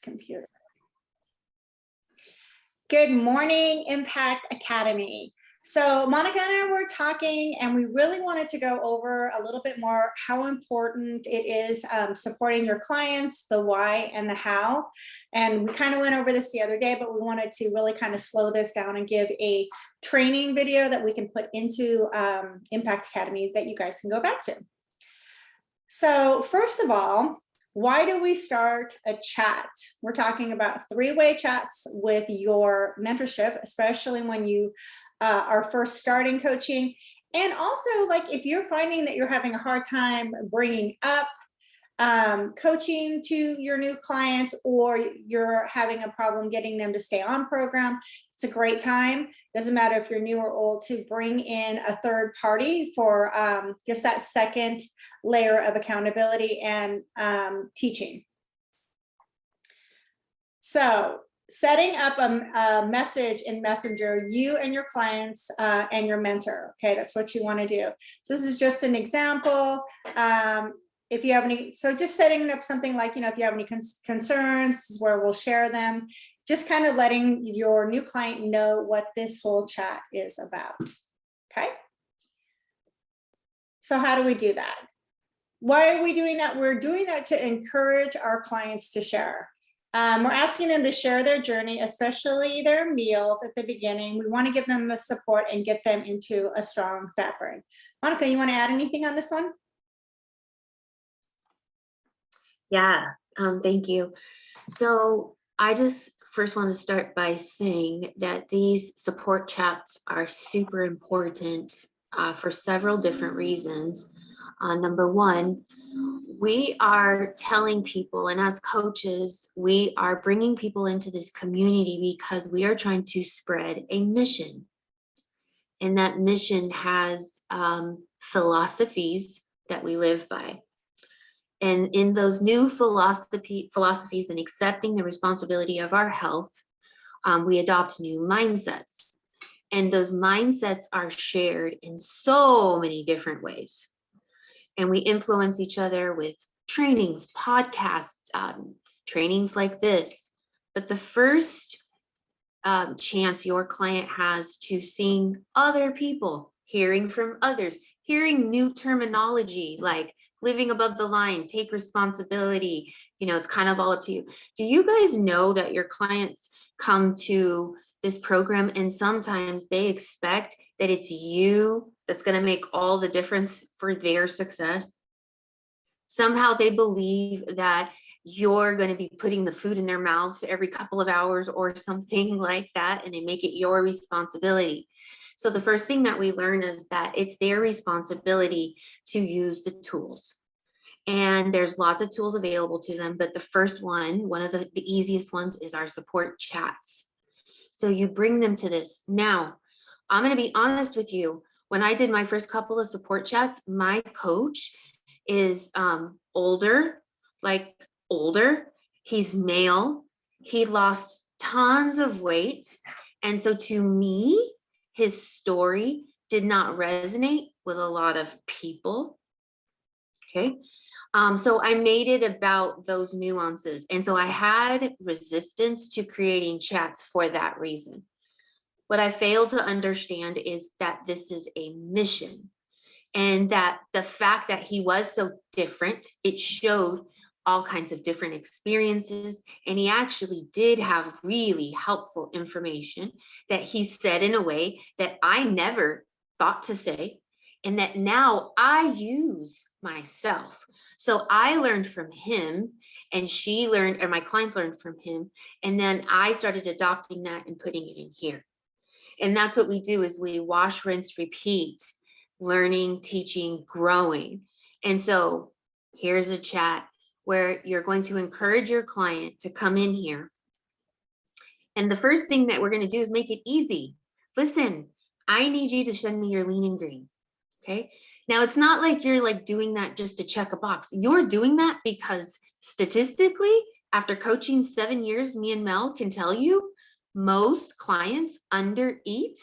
computer. Good morning, Impact Academy. So Monica and I were talking, and we really wanted to go over a little bit more how important it is supporting your clients, the why and the how. And we kind of went over this the other day, but we wanted to really kind of slow this down and give a training video that we can put into Impact Academy that you guys can go back to. So first of all, why do we start a chat? We're talking about three-way chats with your mentorship, especially when you are first starting coaching. And also, like, if you're finding that you're having a hard time bringing up coaching to your new clients, or you're having a problem getting them to stay on program, it's a great time. Doesn't matter if you're new or old, to bring in a third party for just that second layer of accountability and teaching. So setting up a message in Messenger, you and your clients and your mentor. Okay, that's what you want to do. So this is just an example. If you have any, so just setting up something like, if you have any concerns, this is where we'll share them. Just kind of letting your new client know what this whole chat is about. Okay. So how do we do that? Why are we doing that? We're doing that to encourage our clients to share. We're asking them to share their journey, especially their meals at the beginning. We want to give them the support and get them into a strong fat burn. Monica, you want to add anything on this one? Yeah, thank you. So I just first want to start by saying that these support chats are super important for several different reasons. Number one, we are telling people, and as coaches, we are bringing people into this community because we are trying to spread a mission. And that mission has philosophies that we live by. And in those new philosophies and accepting the responsibility of our health, we adopt new mindsets. And those mindsets are shared in so many different ways. And we influence each other with trainings, podcasts, trainings like this. But the first chance your client has to seeing other people, hearing from others, hearing new terminology like living above the line, take responsibility, it's kind of all up to you. Do you guys know that your clients come to this program and sometimes they expect that it's you that's going to make all the difference for their success? Somehow they believe that you're going to be putting the food in their mouth every couple of hours or something like that, and they make it your responsibility. So the first thing that we learn is that it's their responsibility to use the tools. And there's lots of tools available to them, but the first one of the easiest ones is our support chats. So you bring them to this. Now, I'm going to be honest with you. When I did my first couple of support chats, my coach is older. He's male. He lost tons of weight. And so to me, his story did not resonate with a lot of people. Okay. So I made it about those nuances. And so I had resistance to creating chats for that reason. What I failed to understand is that this is a mission, and that the fact that he was so different, it showed all kinds of different experiences. And he actually did have really helpful information that he said in a way that I never thought to say, and that now I use myself. So I learned from him, and she learned, or my clients learned from him. And then I started adopting that and putting it in here. And that's what we do, is we wash, rinse, repeat, learning, teaching, growing. And so here's a chat where you're going to encourage your client to come in here. And the first thing that we're going to do is make it easy. Listen, I need you to send me your lean and green. Okay. Now, it's not like you're doing that just to check a box. You're doing that because statistically, after coaching 7 years, me and Mel can tell you, most clients undereat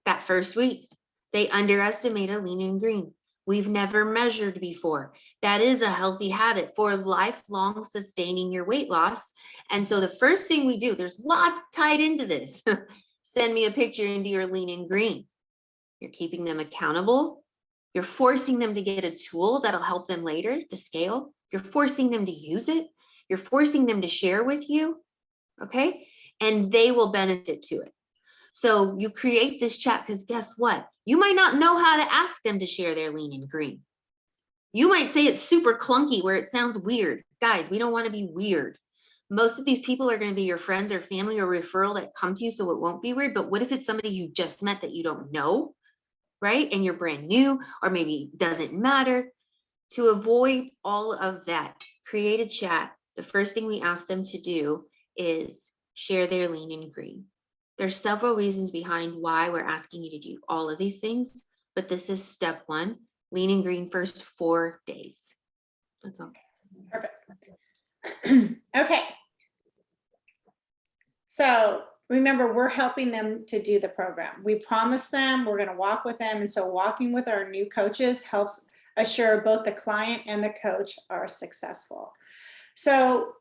that first week. They underestimate a lean and green. we've never measured before. That is a healthy habit for lifelong sustaining your weight loss. And so the first thing we do, there's lots tied into this. Send me a picture into your lean and green. You're keeping them accountable. You're forcing them to get a tool that'll help them later, the scale. You're forcing them to use it. You're forcing them to share with you, okay? And they will benefit to it. So you create this chat because guess what? You might not know how to ask them to share their lean and green. You might say it's super clunky where it sounds weird. Guys, we don't want to be weird. Most of these people are going to be your friends or family or referral that come to you, so it won't be weird. But what if it's somebody you just met that you don't know, right? And you're brand new, or maybe it doesn't matter. To avoid all of that, create a chat. The first thing we ask them to do is share their lean and green. There's several reasons behind why we're asking you to do all of these things, but this is step one, lean and green first 4 days. That's all. Perfect. Okay. So remember, we're helping them to do the program. We promised them we're going to walk with them. And so walking with our new coaches helps assure both the client and the coach are successful. So,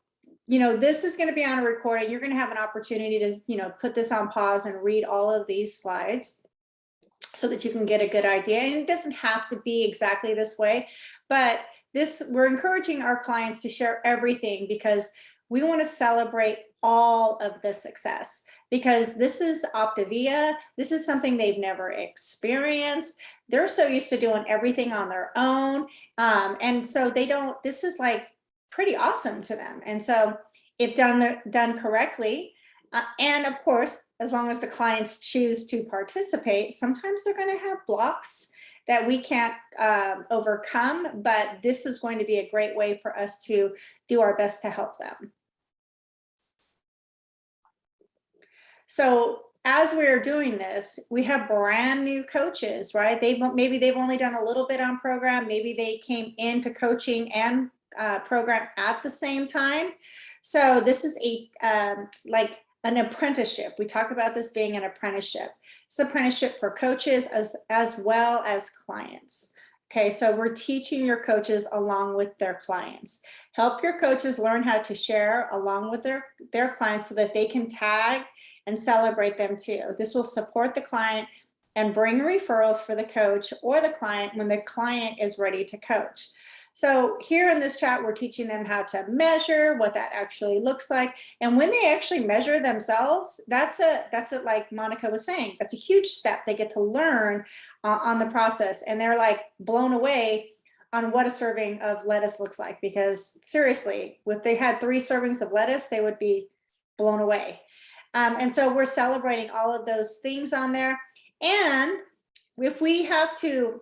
you know, this is going to be on a recording. You're going to have an opportunity to, you know, put this on pause and read all of these slides so that you can get a good idea. And it doesn't have to be exactly this way, but we're encouraging our clients to share everything because we want to celebrate all of the success, because this is Optavia. This is something they've never experienced. They're so used to doing everything on their own. And so this is like pretty awesome to them. And so if done correctly, and of course, as long as the clients choose to participate, sometimes they're going to have blocks that we can't overcome, but this is going to be a great way for us to do our best to help them. So as we're doing this, we have brand new coaches, right? Maybe they've only done a little bit on program. Maybe they came into coaching and program at the same time. So this is like an apprenticeship. We talk about this being an apprenticeship. It's an apprenticeship for coaches as well as clients. Okay, so we're teaching your coaches along with their clients. Help your coaches learn how to share along with their clients so that they can tag and celebrate them too. This will support the client and bring referrals for the coach or the client when the client is ready to coach. So here in this chat, we're teaching them how to measure, what that actually looks like. And when they actually measure themselves, that's like Monica was saying, that's a huge step. They get to learn on the process, and they're like blown away on what a serving of lettuce looks like, because seriously, if they had 3 servings of lettuce, they would be blown away. And so we're celebrating all of those things on there. And if we have to,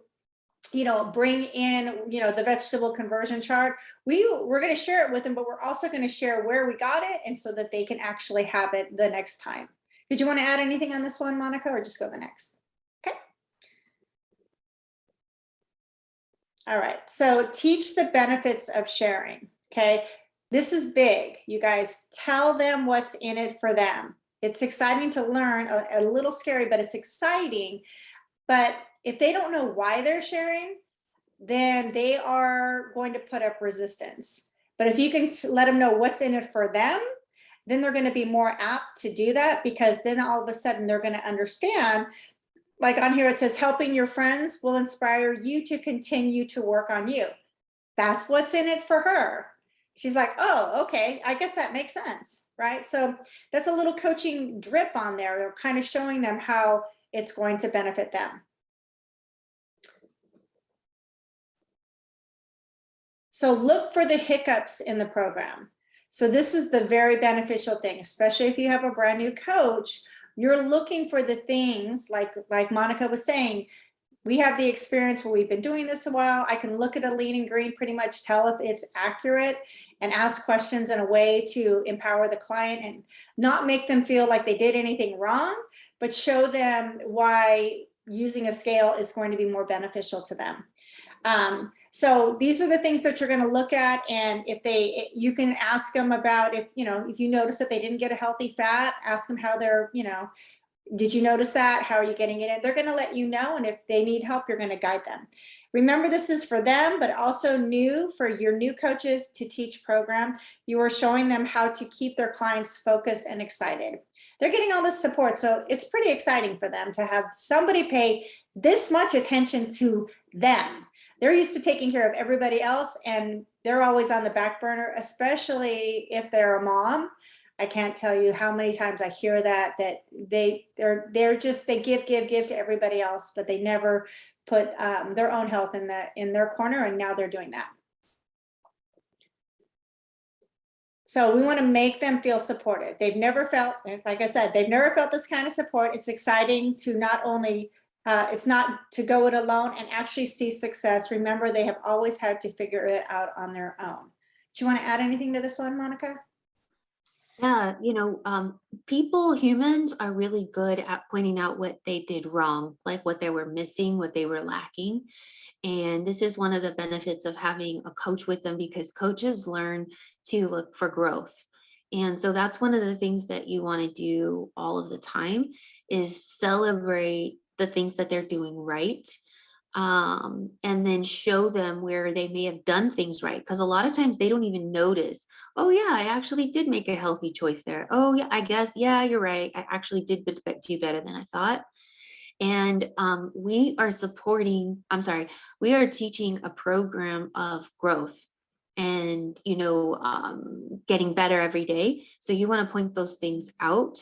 you know, bring in, you know, the vegetable conversion chart, we're going to share it with them, but we're also going to share where we got it, and so that they can actually have it the next time. Did you want to add anything on this one, Monica, or just go to the next? Okay. All right. So teach the benefits of sharing. Okay. This is big, you guys. Tell them what's in it for them. It's exciting to learn, a little scary, but it's exciting. But if they don't know why they're sharing, then they are going to put up resistance. But if you can let them know what's in it for them, then they're going to be more apt to do that, because then all of a sudden they're going to understand. Like on here, it says helping your friends will inspire you to continue to work on you. That's what's in it for her. She's like, oh, okay, I guess that makes sense, right? So that's a little coaching drip on there. They're kind of showing them how it's going to benefit them. So look for the hiccups in the program. So this is the very beneficial thing, especially if you have a brand new coach. You're looking for the things like Monica was saying. We have the experience where we've been doing this a while. I can look at a lean and green, pretty much tell if it's accurate, and ask questions in a way to empower the client and not make them feel like they did anything wrong, but show them why using a scale is going to be more beneficial to them. So these are the things that you're going to look at. And you can ask them about if you notice that they didn't get a healthy fat, ask them how they're, Did you notice that? How are you getting it in? They're going to let you know. And if they need help, you're going to guide them. Remember, this is for them, but also new for your new coaches to teach program. You are showing them how to keep their clients focused and excited. They're getting all this support. So it's pretty exciting for them to have somebody pay this much attention to them. They're used to taking care of everybody else, and they're always on the back burner, especially if they're a mom. I can't tell you how many times I hear that they're just, they give to everybody else, but they never put their own health in their corner, and now they're doing that. So we want to make them feel supported. They've never felt, like I said, they've never felt this kind of support. It's exciting to not only it's not to go it alone and actually see success. Remember, they have always had to figure it out on their own. Do you want to add anything to this one, Monica? Yeah, humans are really good at pointing out what they did wrong, like what they were missing, what they were lacking. And this is one of the benefits of having a coach with them, because coaches learn to look for growth. And so that's one of the things that you want to do all of the time, is celebrate the things that they're doing right. And then show them where they may have done things right. Because a lot of times they don't even notice, oh yeah, I actually did make a healthy choice there. Oh yeah, I guess, yeah, you're right. I actually did do better than I thought. And we are teaching a program of growth and, getting better every day. So you want to point those things out.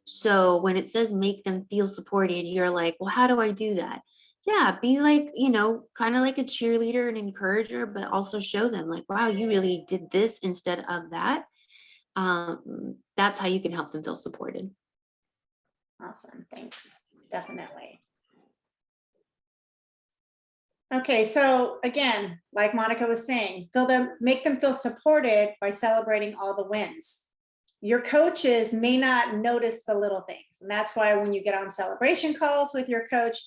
So when it says make them feel supported, you're like, well, how do I do that? Yeah, be like, kind of like a cheerleader and encourager, but also show them like, wow, you really did this instead of that. That's how you can help them feel supported. Awesome, thanks. Definitely. Okay, so again, like Monica was saying, make them feel supported by celebrating all the wins. Your coaches may not notice the little things. And that's why when you get on celebration calls with your coach,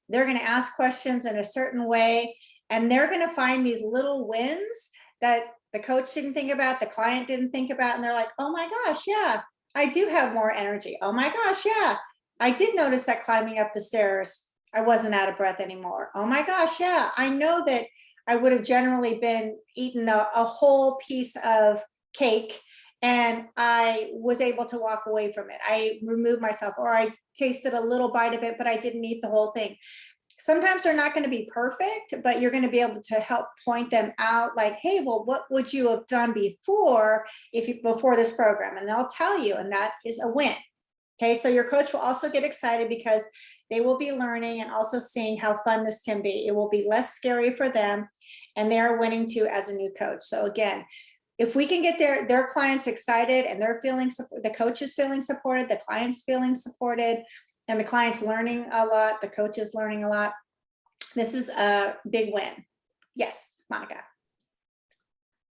they're going to ask questions in a certain way, and they're going to find these little wins that the coach didn't think about, the client didn't think about, and they're like, oh my gosh, yeah, I do have more energy. Oh my gosh, yeah, I did notice that climbing up the stairs, I wasn't out of breath anymore. Oh my gosh, yeah, I know that I would have generally been eating a whole piece of cake, and I was able to walk away from it. I removed myself, or I tasted a little bite of it, but I didn't eat the whole thing. Sometimes they're not going to be perfect, but you're going to be able to help point them out, like, hey, well, what would you have done before before this program? And they'll tell you, and that is a win. Okay, so your coach will also get excited because they will be learning and also seeing how fun this can be. It will be less scary for them, and they're winning too as a new coach. So again, if we can get their clients excited and they're feeling, the coach is feeling supported, the client's feeling supported, and the client's learning a lot, the coach is learning a lot, this is a big win. Yes, Monica.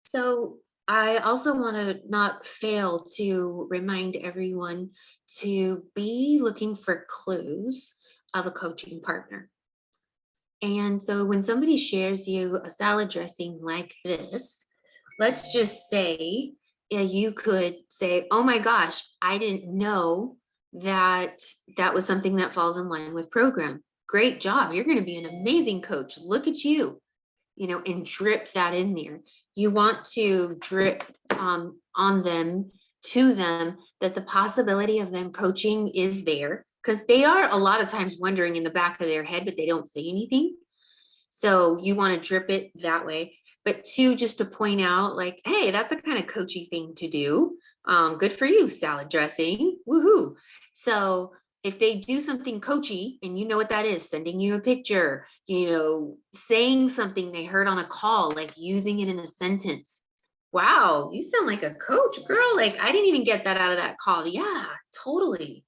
So I also want to not fail to remind everyone to be looking for clues of a coaching partner. And so when somebody shares you a salad dressing like this, let's just say, you could say, oh my gosh, I didn't know that was something that falls in line with program. Great job. You're going to be an amazing coach. Look at you, and drip that in there. You want to drip on them, to them, that the possibility of them coaching is there, because they are a lot of times wondering in the back of their head, but they don't say anything. So you want to drip it that way. But two, just to point out, like, hey, that's a kind of coachy thing to do. Good for you, salad dressing. Woohoo. So if they do something coachy, and you know what that is, sending you a picture, saying something they heard on a call, like using it in a sentence. Wow, you sound like a coach, girl. Like, I didn't even get that out of that call. Yeah, totally.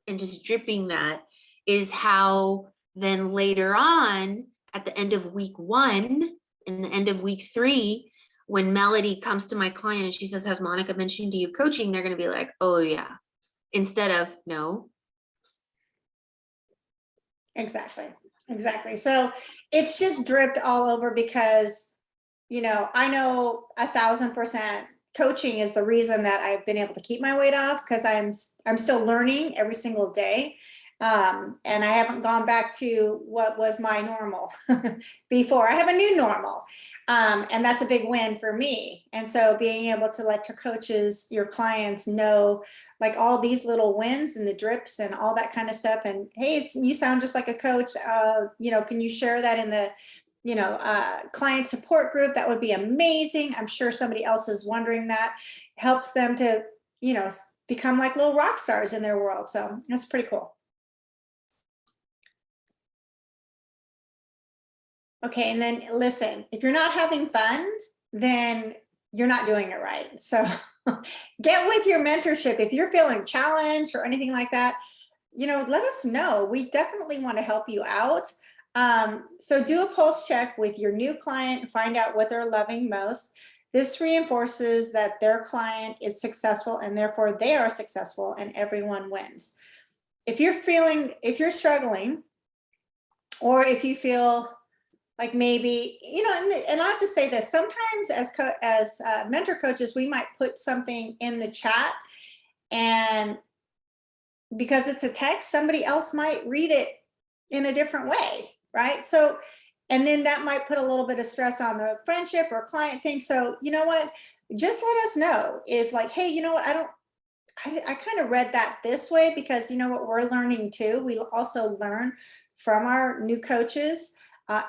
And just dripping that is how then later on, at the end of week 1 and the end of week 3, when Melody comes to my client and she says, has Monica mentioned to you coaching? They're going to be like, oh yeah, instead of no. Exactly. So it's just dripped all over because, I know 1,000% coaching is the reason that I've been able to keep my weight off, because I'm still learning every single day. And I haven't gone back to what was my normal before. I have a new normal. And that's a big win for me. And so being able to let your coaches, your clients know like all these little wins and the drips and all that kind of stuff. And hey, you sound just like a coach. Can you share that in the client support group? That would be amazing. I'm sure somebody else is wondering that. Helps them to, become like little rock stars in their world. So that's pretty cool. Okay, and then listen, if you're not having fun, then you're not doing it right. So get with your mentorship. If you're feeling challenged or anything like that, let us know. We definitely want to help you out. So do a pulse check with your new client, find out what they're loving most. This reinforces that their client is successful and therefore they are successful and everyone wins. If you're struggling, or if you feel like maybe, and I'll just say this, sometimes as mentor coaches, we might put something in the chat, and because it's a text, somebody else might read it in a different way, right? So, and then that might put a little bit of stress on the friendship or client thing. So, you know what, just let us know if like, hey, you know what, I kind of read that this way, because you know what, we're learning too. We also learn from our new coaches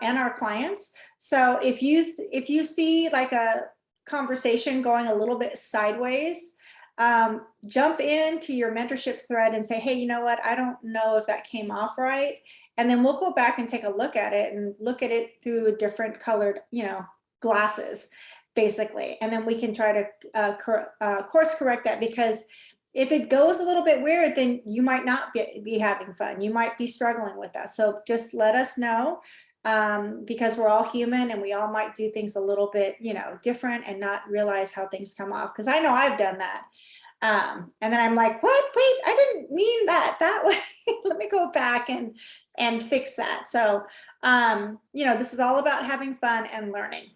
and our clients. So if you see like a conversation going a little bit sideways, jump into your mentorship thread and say, hey, you know what, I don't know if that came off right. And then we'll go back and take a look at it and look at it through a different colored, glasses, basically. And then we can try to course correct that, because if it goes a little bit weird, then you might not be having fun. You might be struggling with that. So just let us know, because we're all human and we all might do things a little bit, different and not realize how things come off. Because I know I've done that. And then I'm like, what? Wait, I didn't mean that way. Let me go back and fix that. So, this is all about having fun and learning.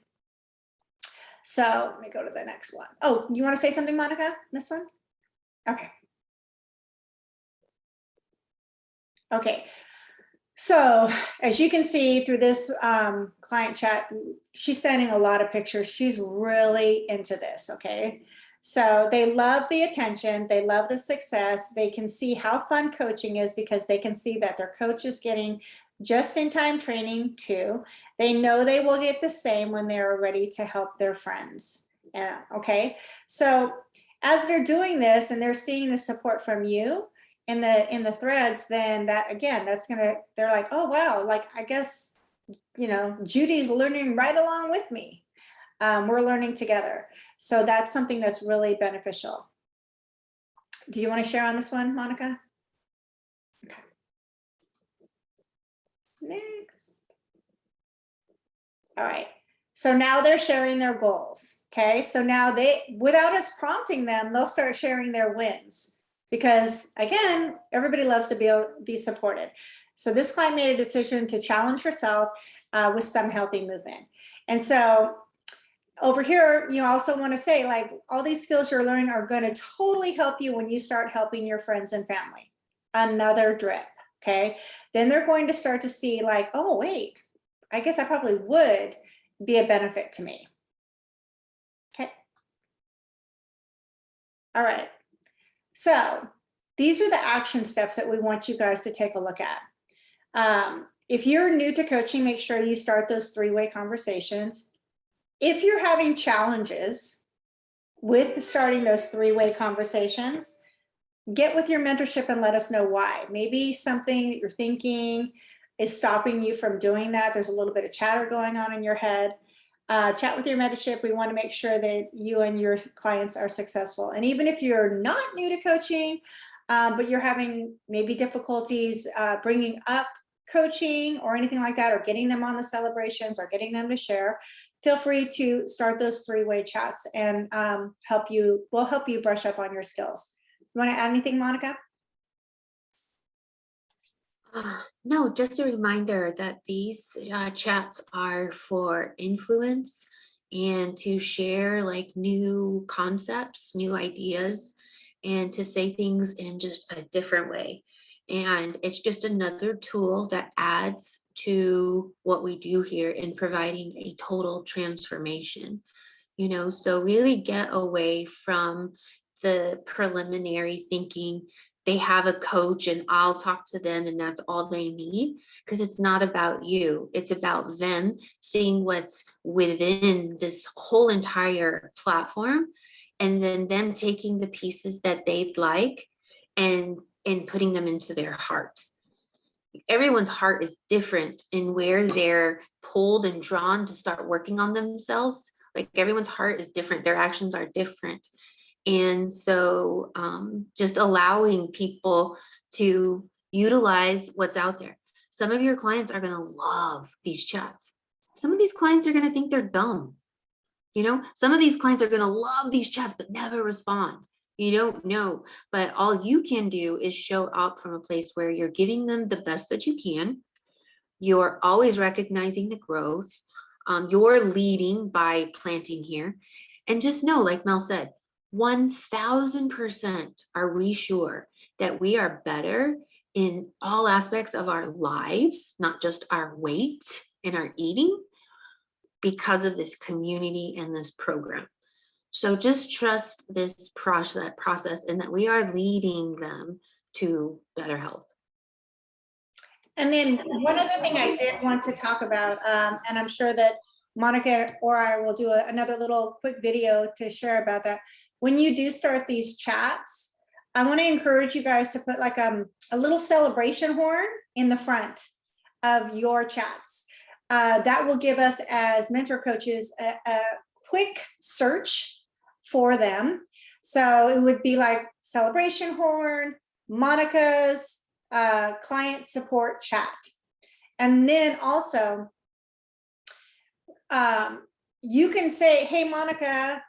So let me go to the next one. Oh, you want to say something, Monica? This one? Okay. Okay. So as you can see through this client chat, she's sending a lot of pictures. She's really into this. Okay. So they love the attention. They love the success. They can see how fun coaching is because they can see that their coach is getting just-in-time training too. They know they will get the same when they're ready to help their friends. Yeah. Okay. So as they're doing this and they're seeing the support from you in the threads, then that again, they're like, oh wow, like I guess Judy's learning right along with me. We're learning together. So that's something that's really beneficial. Do you want to share on this one, Monica? Okay. Next. All right. So now they're sharing their goals. Okay. So now without us prompting them, they'll start sharing their wins, because again, everybody loves to be supported. So this client made a decision to challenge herself with some healthy movement. And so over here, you also want to say, like, all these skills you're learning are going to totally help you when you start helping your friends and family. Another drip. Okay. Then they're going to start to see like, oh, wait, I guess I probably would be a benefit to me. Okay. All right. So these are the action steps that we want you guys to take a look at. If you're new to coaching, make sure you start those three-way conversations. If you're having challenges with starting those three-way conversations, get with your mentorship and let us know why. Maybe something that you're thinking is stopping you from doing that. There's a little bit of chatter going on in your head. Chat with your mentorship. We want to make sure that you and your clients are successful. And even if you're not new to coaching, but you're having maybe difficulties bringing up coaching or anything like that, or getting them on the celebrations or getting them to share, feel free to start those three-way chats and we'll help you brush up on your skills. You want to add anything, Monica? No, just a reminder that these chats are for influence and to share like new concepts, new ideas, and to say things in just a different way. And it's just another tool that adds to what we do here in providing a total transformation. So really get away from the preliminary thinking they have a coach and I'll talk to them and that's all they need, because it's not about you. It's about them seeing what's within this whole entire platform, and then them taking the pieces that they'd like and putting them into their heart. Everyone's heart is different in where they're pulled and drawn to start working on themselves. Like everyone's heart is different, their actions are different. And so just allowing people to utilize what's out there. Some of your clients are going to love these chats. Some of these clients are going to think they're dumb. Some of these clients are going to love these chats but never respond. You don't know, but all you can do is show up from a place where you're giving them the best that you can. You're always recognizing the growth. You're leading by planting here. And just know, like Mel said, 1000% are we sure that we are better in all aspects of our lives, not just our weight and our eating, because of this community and this program. So just trust this process and that we are leading them to better health. And then one other thing I did want to talk about, and I'm sure that Monica or I will do another little quick video to share about that. When you do start these chats, I want to encourage you guys to put like a little celebration horn in the front of your chats. That will give us as mentor coaches a quick search for them. So it would be like celebration horn, Monica's client support chat. And then also, you can say, hey, Monica,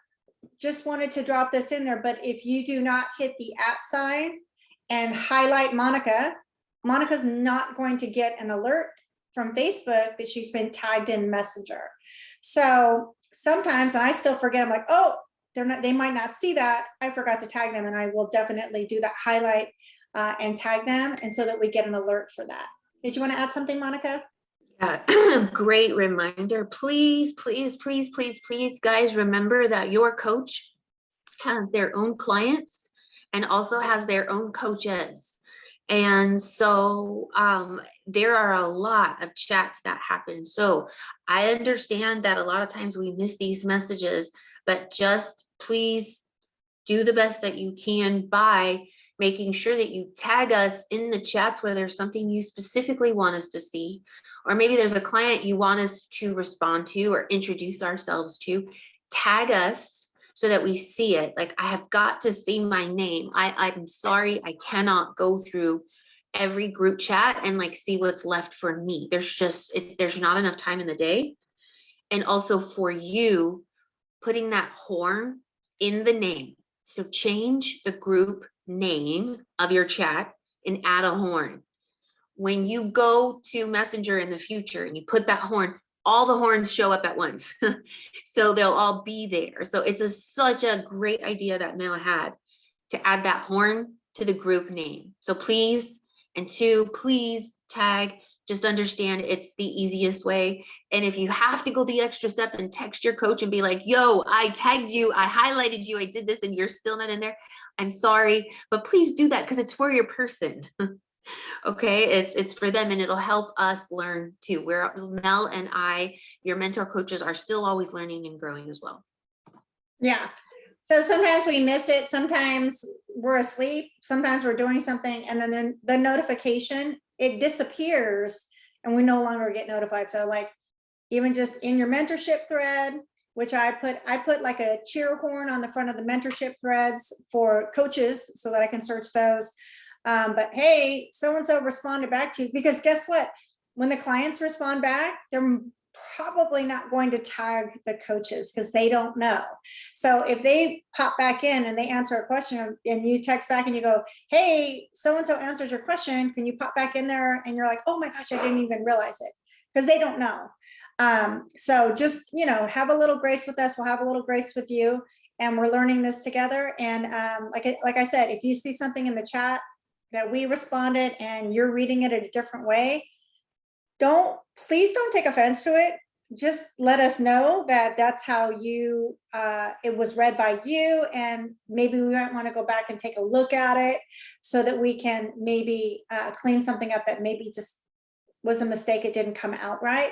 just wanted to drop this in there, but if you do not hit the @ sign and highlight Monica, Monica's not going to get an alert from Facebook that she's been tagged in Messenger. So sometimes, and I still forget, I'm like, oh, they might not see that. I forgot to tag them, and I will definitely do that highlight and tag them, and so that we get an alert for that. Did you want to add something, Monica? Yeah, great reminder. Please, please, please, please, please, guys, remember that your coach has their own clients and also has their own coaches. And so there are a lot of chats that happen. So I understand that a lot of times we miss these messages, but just please do the best that you can by making sure that you tag us in the chats where there's something you specifically want us to see, or maybe there's a client you want us to respond to or introduce ourselves to. Tag us so that we see it. Like, I have got to see my name. I'm sorry, I cannot go through every group chat and like see what's left for me. There's not enough time in the day. And also for you, putting that horn in the name. So change the group name of your chat and add a horn. When you go to Messenger in the future and you put that horn, all the horns show up at once. So they'll all be there. So it's such a great idea that Mel had to add that horn to the group name. So please, and two, please tag. Just understand it's the easiest way. And if you have to go the extra step and text your coach and be like, yo, I tagged you, I highlighted you, I did this, and you're still not in there, I'm sorry, but please do that because it's for your person. Okay, it's for them, and it'll help us learn too. Where Mel and I, your mentor coaches, are still always learning and growing as well. Yeah. So sometimes we miss it. Sometimes we're asleep. Sometimes we're doing something, and then the notification, it disappears and we no longer get notified. So like even just in your mentorship thread, which I put like a cheer horn on the front of the mentorship threads for coaches so that I can search those. But hey, so-and-so responded back to you, because guess what? When the clients respond back, they're probably not going to tag the coaches because they don't know. So if they pop back in and they answer a question and you text back and you go, hey, so-and-so answered your question, can you pop back in there? And you're like, oh my gosh, I didn't even realize it, because they don't know. So just, have a little grace with us. We'll have a little grace with you, and we're learning this together. And like I said, if you see something in the chat that we responded and you're reading it a different way, please don't take offense to it. Just let us know that that's how it was read by you, and maybe we might want to go back and take a look at it so that we can maybe clean something up that maybe just was a mistake. It didn't come out right.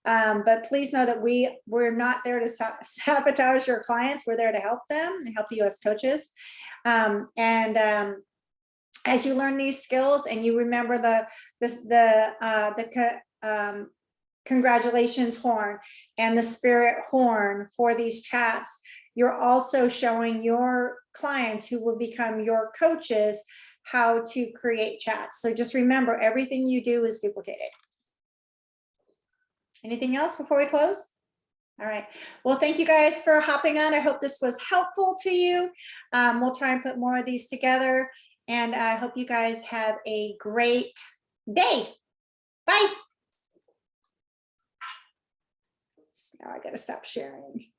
But please know that we're not there to sabotage your clients. We're there to help them and help you as coaches. As you learn these skills and you remember the congratulations horn and the spirit horn for these chats, you're also showing your clients who will become your coaches how to create chats. So just remember, everything you do is duplicated. Anything else before we close? All right. Well, thank you guys for hopping on. I hope this was helpful to you. We'll try and put more of these together, and I hope you guys have a great day. Bye. Oops, now I got to stop sharing.